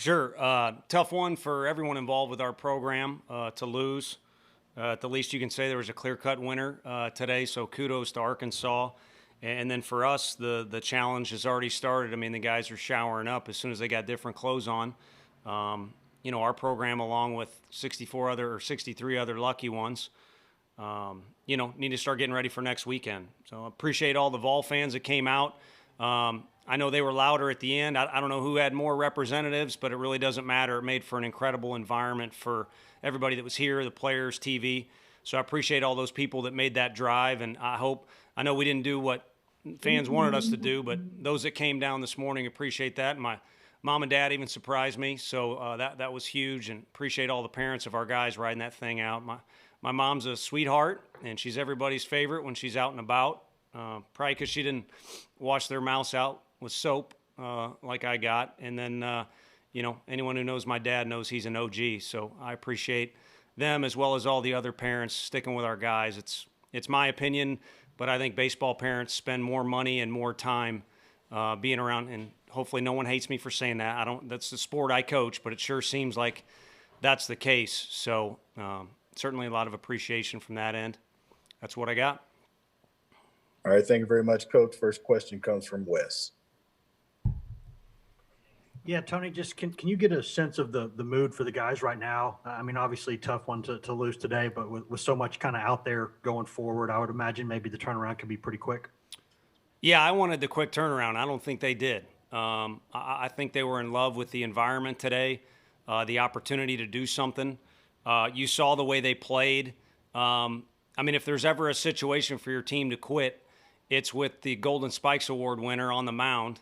Sure. Tough one for everyone involved with our program to lose. At the least you can say there was a clear-cut winner today, so kudos to Arkansas. And then for us, the challenge has already started. I mean, the guys are showering up as soon as they got different clothes on. Our program, along with 63 other lucky ones, need to start getting ready for next weekend. So I appreciate all the Vol fans that came out. I know they were louder at the end. I don't know who had more representatives, but it really doesn't matter. It made for an incredible environment for everybody that was here, the players, TV. So I appreciate all those people that made that drive, and I know we didn't do what fans wanted us to do, but those that came down this morning appreciate that. And my mom and dad even surprised me, so that was huge, and appreciate all the parents of our guys riding that thing out. My mom's a sweetheart, and she's everybody's favorite when she's out and about, probably because she didn't wash their mouths out with soap like I got. And then, anyone who knows my dad knows he's an OG, so I appreciate them as well as all the other parents sticking with our guys. It's my opinion, but I think baseball parents spend more money and more time being around, and hopefully no one hates me for saying that. That's the sport I coach, but it sure seems like that's the case. So certainly a lot of appreciation from that end. That's what I got. All right, thank you very much, Coach. First question comes from Wes. Yeah, Tony, just can you get a sense of the mood for the guys right now? I mean, obviously tough one to lose today, but with so much kind of out there going forward, I would imagine maybe the turnaround could be pretty quick. Yeah, I wanted the quick turnaround. I don't think they did. I think they were in love with the environment today, the opportunity to do something. You saw the way they played. If there's ever a situation for your team to quit, it's with the Golden Spikes Award winner on the mound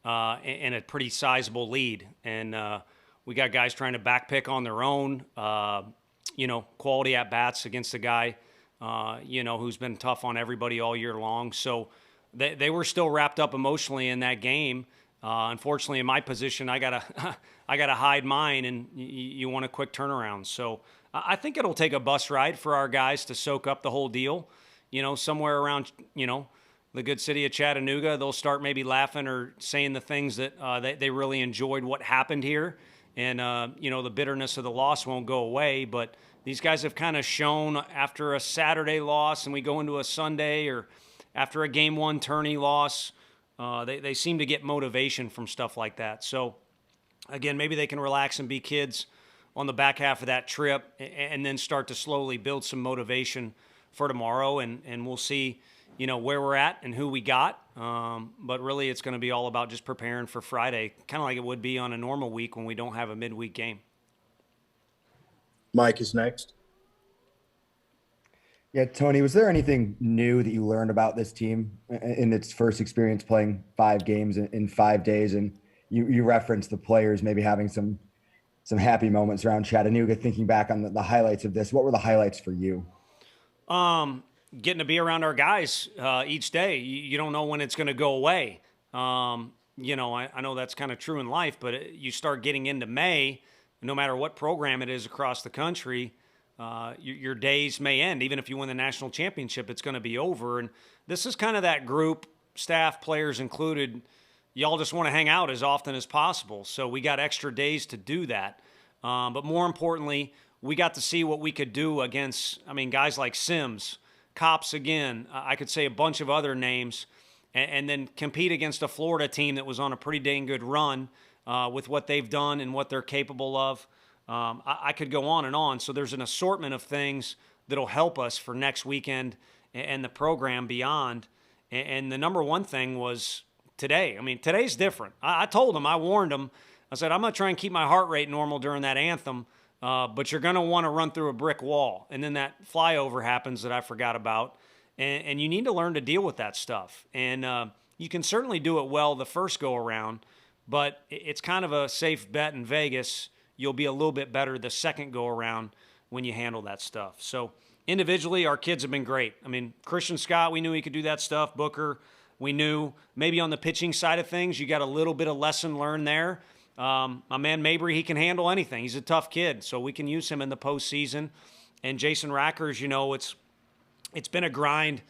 and a pretty sizable lead. And we got guys trying to backpick on their own, quality at-bats against a guy, who's been tough on everybody all year long. So they were still wrapped up emotionally in that game. Unfortunately, in my position, I gotta hide mine, and you want a quick turnaround. So I think it'll take a bus ride for our guys to soak up the whole deal. Somewhere around, the good city of Chattanooga, they'll start maybe laughing or saying the things that they really enjoyed what happened here. And, the bitterness of the loss won't go away. But these guys have kind of shown after a Saturday loss and we go into a Sunday, or after a game one tourney loss, they seem to get motivation from stuff like that. So, again, maybe they can relax and be kids on the back half of that trip and then start to slowly build some motivation for tomorrow. And we'll see, where we're at and who we got. But really it's going to be all about just preparing for Friday, kind of like it would be on a normal week when we don't have a midweek game. Mike is next. Yeah, Tony, was there anything new that you learned about this team in its first experience playing 5 games in 5 days? And you referenced the players maybe having some happy moments around Chattanooga. Thinking back on the highlights of this, what were the highlights for you? Getting to be around our guys each day. You don't know when it's going to go away. I know that's kind of true in life, but you start getting into May, no matter what program it is across the country, your days may end. Even if you win the national championship, it's going to be over. And this is kind of that group, staff, players included. Y'all just want to hang out as often as possible. So we got extra days to do that. But more importantly, we got to see what we could do against, guys like Sims, Cops again. I could say a bunch of other names, and then compete against a Florida team that was on a pretty dang good run with what they've done and what they're capable of. I could go on and on. So there's an assortment of things that'll help us for next weekend and the program beyond. And the number one thing was today. Today's different. I told them, I warned them. I said, I'm going to try and keep my heart rate normal during that anthem, but you're going to want to run through a brick wall. And then that flyover happens that I forgot about. And you need to learn to deal with that stuff. And you can certainly do it well the first go around, but it's kind of a safe bet in Vegas. You'll be a little bit better the second go around when you handle that stuff. So individually, our kids have been great. Christian Scott, we knew he could do that stuff. Booker, we knew. Maybe on the pitching side of things, you got a little bit of lesson learned there. My man Mabry, he can handle anything. He's a tough kid, so we can use him in the postseason. And Jason Rackers, it's been a grind,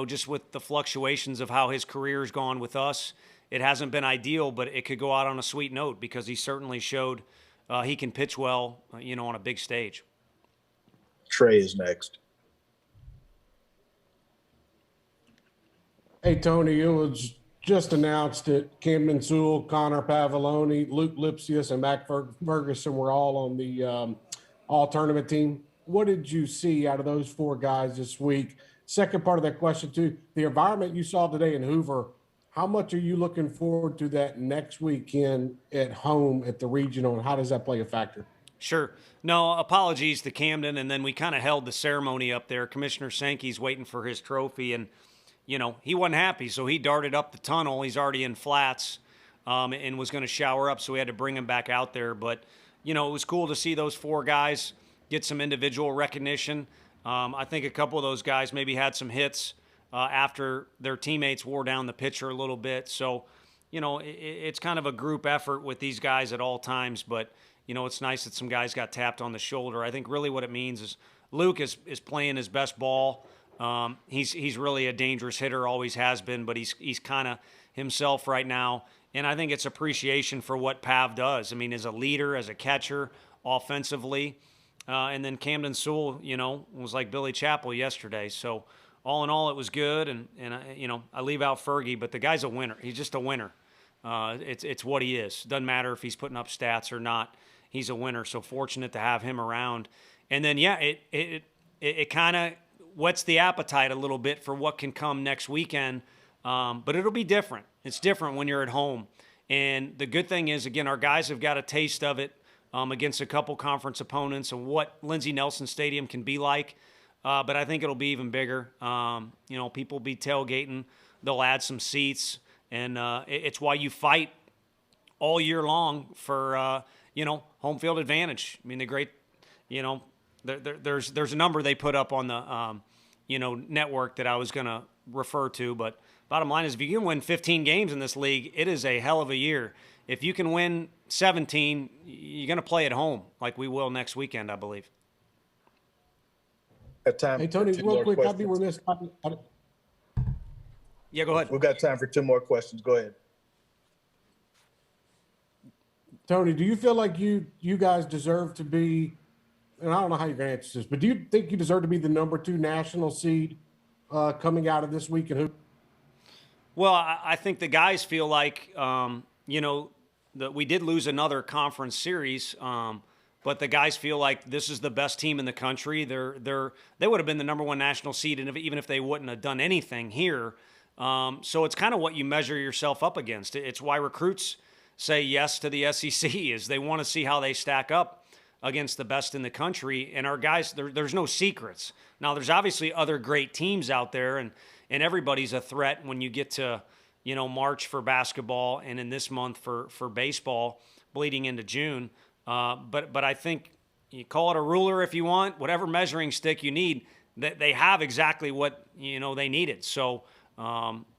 just with the fluctuations of how his career's gone with us it hasn't been ideal, but it could go out on a sweet note because he certainly showed he can pitch well, on a big stage. Trey is next. Hey, Tony, it was just announced that Camden Sewell, Connor Pavoloni, Luke Lipsius, and Mac Ferguson were all on the all-tournament team. What did you see out of those 4 guys this week? Second part of that question, too, the environment you saw today in Hoover, how much are you looking forward to that next weekend at home at the regional, and how does that play a factor? Sure. No, apologies to Camden, and then we kind of held the ceremony up there. Commissioner Sankey's waiting for his trophy, and he wasn't happy, so he darted up the tunnel. He's already in flats and was going to shower up, so we had to bring him back out there. But, it was cool to see those 4 guys get some individual recognition. I think a couple of those guys maybe had some hits after their teammates wore down the pitcher a little bit. So, it's kind of a group effort with these guys at all times. But, it's nice that some guys got tapped on the shoulder. I think really what it means is Luke is playing his best ball. He's really a dangerous hitter, always has been, but he's kind of himself right now. And I think it's appreciation for what Pav does. I mean, as a leader, as a catcher, offensively. And then Camden Sewell, was like Billy Chappell yesterday. So all in all, it was good. And I leave out Fergie, but the guy's a winner. He's just a winner. It's what he is. Doesn't matter if he's putting up stats or not. He's a winner. So fortunate to have him around. And then, yeah, it kind of whets the appetite a little bit for what can come next weekend. But it'll be different. It's different when you're at home. And the good thing is, again, our guys have got a taste of it against a couple conference opponents and what Lindsey Nelson Stadium can be like. But I think it'll be even bigger. People will be tailgating. They'll add some seats. And it's why you fight all year long for, home field advantage. I mean, there's a number they put up on the, network that I was going to refer to. But bottom line is if you can win 15 games in this league, it is a hell of a year. If you can win 17, you're going to play at home like we will next weekend, I believe. Hey, Tony, real quick, I'd be remiss. Yeah, go ahead. We've got time for 2 more questions. Go ahead. Tony, do you feel like you guys deserve to be, and I don't know how you're going to answer this, but do you think you deserve to be the number 2 national seed coming out of this week? And Well, I think the guys feel like, that we did lose another conference series, but the guys feel like this is the best team in the country. They would have been the number 1 national seed, and even if they wouldn't have done anything here. So it's kind of what you measure yourself up against. It's why recruits say yes to the SEC is they want to see how they stack up against the best in the country. And our guys, there's no secrets. Now, there's obviously other great teams out there, and everybody's a threat when you get to, March for basketball and in this month for baseball bleeding into June. But I think you call it a ruler if you want, whatever measuring stick you need, they have exactly what, they needed. So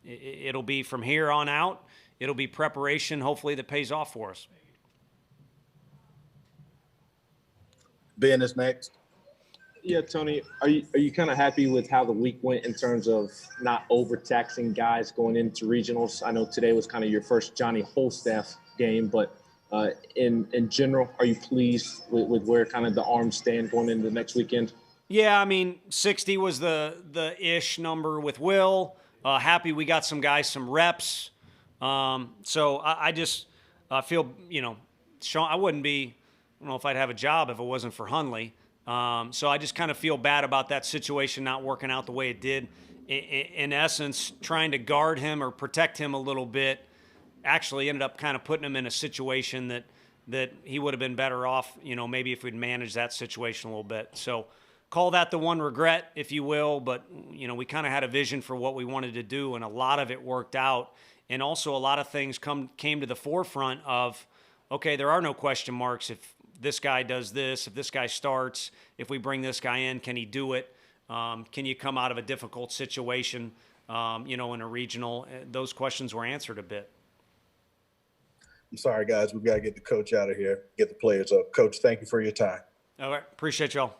it'll be from here on out. It'll be preparation, hopefully, that pays off for us. Ben is next. Yeah, Tony, are you kind of happy with how the week went in terms of not overtaxing guys going into regionals? I know today was kind of your first Johnny Holstaff game, but in general, are you pleased with where kind of the arms stand going into the next weekend? Yeah, I mean, 60 was the ish number with Will. Happy we got some guys some reps. So I just feel, Sean, I don't know if I'd have a job if it wasn't for Hundley. So I just kind of feel bad about that situation not working out the way it did. In essence, trying to guard him or protect him a little bit actually ended up kind of putting him in a situation that he would have been better off, maybe if we'd managed that situation a little bit. So call that the one regret, if you will. But, we kind of had a vision for what we wanted to do, and a lot of it worked out. And also a lot of things came to the forefront of, okay, there are no question marks if this guy does this, if this guy starts, if we bring this guy in, can he do it? Can you come out of a difficult situation, in a regional? Those questions were answered a bit. I'm sorry, guys. We've got to get the coach out of here, get the players up. Coach, thank you for your time. All right. Appreciate y'all.